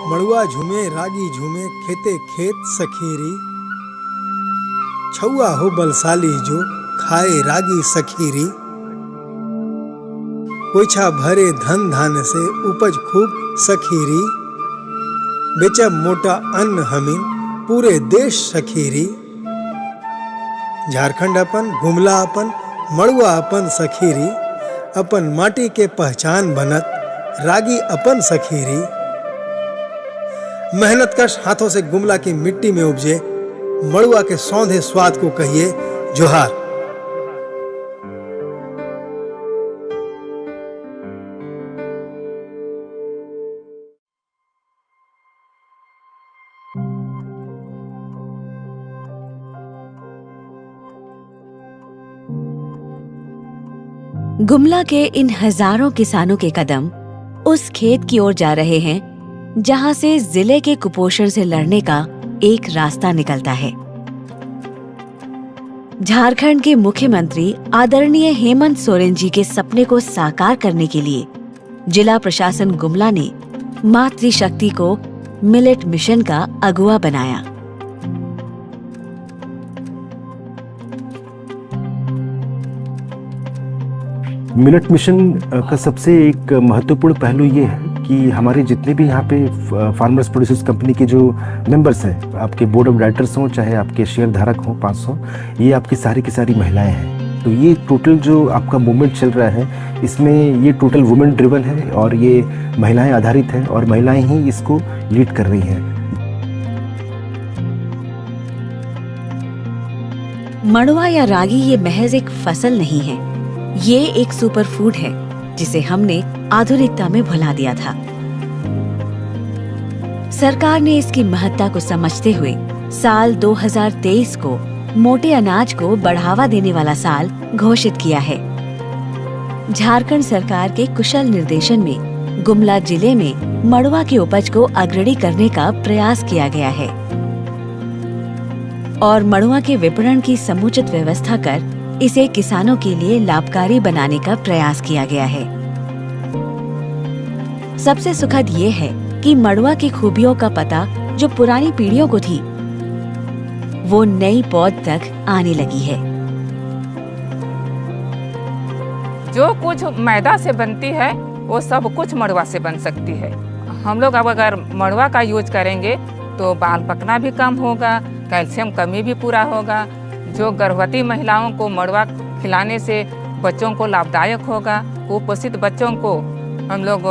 मड़ुआ झूमे रागी झूमे खेते खेत सखीरी। छुआ हो बलशाली जो खाए रागी सखीरी। पोछा भरे धन धान से उपज खूब सखीरी। बेचब मोटा अन्न हमीन पूरे देश सखीरी। झारखंड अपन, गुमला अपन, मड़ुआ अपन सखीरी। अपन माटी के पहचान बनत रागी अपन सखीरी। मेहनत कश हाथों से गुमला की मिट्टी में उपजे मड़ुआ के सौंधे स्वाद को कहिए जोहार। गुमला के इन हजारों किसानों के कदम उस खेत की ओर जा रहे हैं जहां से जिले के कुपोषण से लड़ने का एक रास्ता निकलता है। झारखंड के मुख्यमंत्री आदरणीय हेमंत सोरेन जी के सपने को साकार करने के लिए जिला प्रशासन गुमला ने मातृशक्ति को मिलेट मिशन का अगुवा बनाया। मिलेट मिशन का सबसे एक महत्वपूर्ण पहलू ये है कि हमारे जितने भी यहाँ पे फार्मर्स प्रोड्यूसर्स कंपनी के जो मेंबर्स हैं, आपके बोर्ड ऑफ डायरेक्टर्स हों चाहे आपके शेयर धारक हों 500, ये आपकी सारी की सारी महिलाएं हैं। तो ये टोटल जो आपका मूवमेंट चल रहा है इसमें ये टोटल वुमेन ड्रिवन है और ये महिलाएं आधारित है और महिलाएं ही इसको लीड कर रही हैं। मड़ुआ या रागी ये महज एक फसल नहीं है, ये एक सुपर फूड है जिसे हमने आधुनिकता में भुला दिया था। सरकार ने इसकी महत्ता को समझते हुए साल 2023 को मोटे अनाज को बढ़ावा देने वाला साल घोषित किया है। झारखंड सरकार के कुशल निर्देशन में गुमला जिले में मड़ुआ की उपज को अग्रणी करने का प्रयास किया गया है और मड़ुआ के विपणन की समुचित व्यवस्था कर इसे किसानों के लिए लाभकारी बनाने का प्रयास किया गया है। सबसे सुखद ये है कि मड़ुआ की खूबियों का पता जो पुरानी पीढ़ियों को थी वो नई पौध तक आने लगी है। जो कुछ मैदा से बनती है वो सब कुछ मड़ुआ से बन सकती है। हम लोग अब अगर मड़ुआ का यूज करेंगे तो बाल पकना भी कम होगा, कैल्शियम कमी भी पूरा होगा। जो गर्भवती महिलाओं को मड़ुआ खिलाने से बच्चों को लाभदायक होगा। कुपोषित बच्चों को हम लोग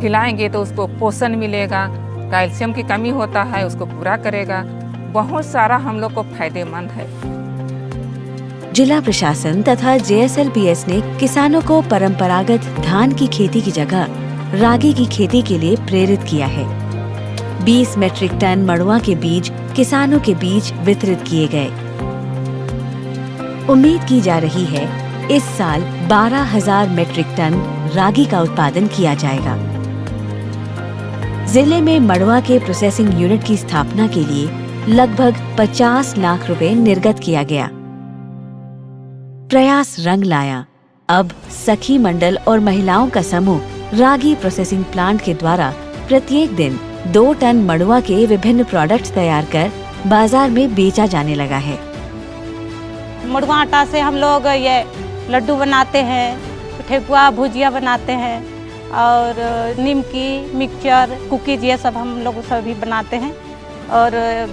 खिलाएंगे तो उसको पोषण मिलेगा, कैल्शियम की कमी होता है उसको पूरा करेगा। बहुत सारा हम लोग को फायदेमंद है। जिला प्रशासन तथा JSLPS ने किसानों को परंपरागत धान की खेती की जगह रागी की खेती के लिए प्रेरित किया है। 20 मेट्रिक टन मड़ुआ के बीज किसानों के बीच वितरित किए गए। उम्मीद की जा रही है इस साल 12,000 मेट्रिक टन रागी का उत्पादन किया जाएगा। जिले में मड़ुआ के प्रोसेसिंग यूनिट की स्थापना के लिए लगभग 50 लाख रुपए निर्गत किया गया। प्रयास रंग लाया। अब सखी मंडल और महिलाओं का समूह रागी प्रोसेसिंग प्लांट के द्वारा प्रत्येक दिन 2 टन मड़ुआ के विभिन्न प्रोडक्ट्स तैयार कर बाजार में बेचा जाने लगा है। मड़ुआ आटा से हम लोग ये लड्डू बनाते हैं, ठेकुआ भुजिया बनाते हैं और निमकी मिक्सचर कुकीज ये सब हम लोग सभी बनाते हैं और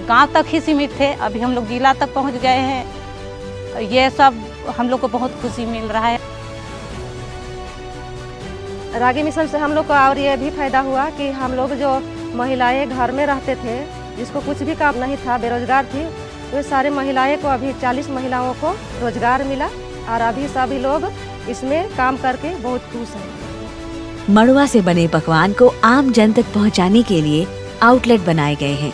गांव तक ही सीमित थे, अभी हम लोग जिला तक पहुंच गए हैं। ये सब हम लोग को बहुत खुशी मिल रहा है। रागी मिशन से हम लोग को और ये भी फायदा हुआ कि हम लोग जो महिलाएं घर में रहते थे जिसको कुछ भी काम नहीं था, बेरोजगार थी, तो सारे महिलाएं को अभी 40 महिलाओं को रोजगार मिला और अभी सभी लोग इसमें काम करके बहुत खुश हैं। मड़ुआ से बने पकवान को आम जन तक पहुंचाने के लिए आउटलेट बनाए गए हैं।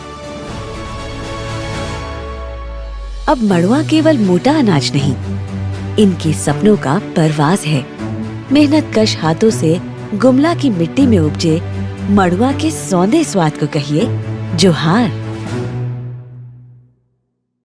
अब मड़ुआ केवल मोटा अनाज नहीं, इनके सपनों का परवाज है। मेहनत कश हाथों से गुमला की मिट्टी में उपजे मड़ुआ के सौंधे स्वाद को कहिए जोहार।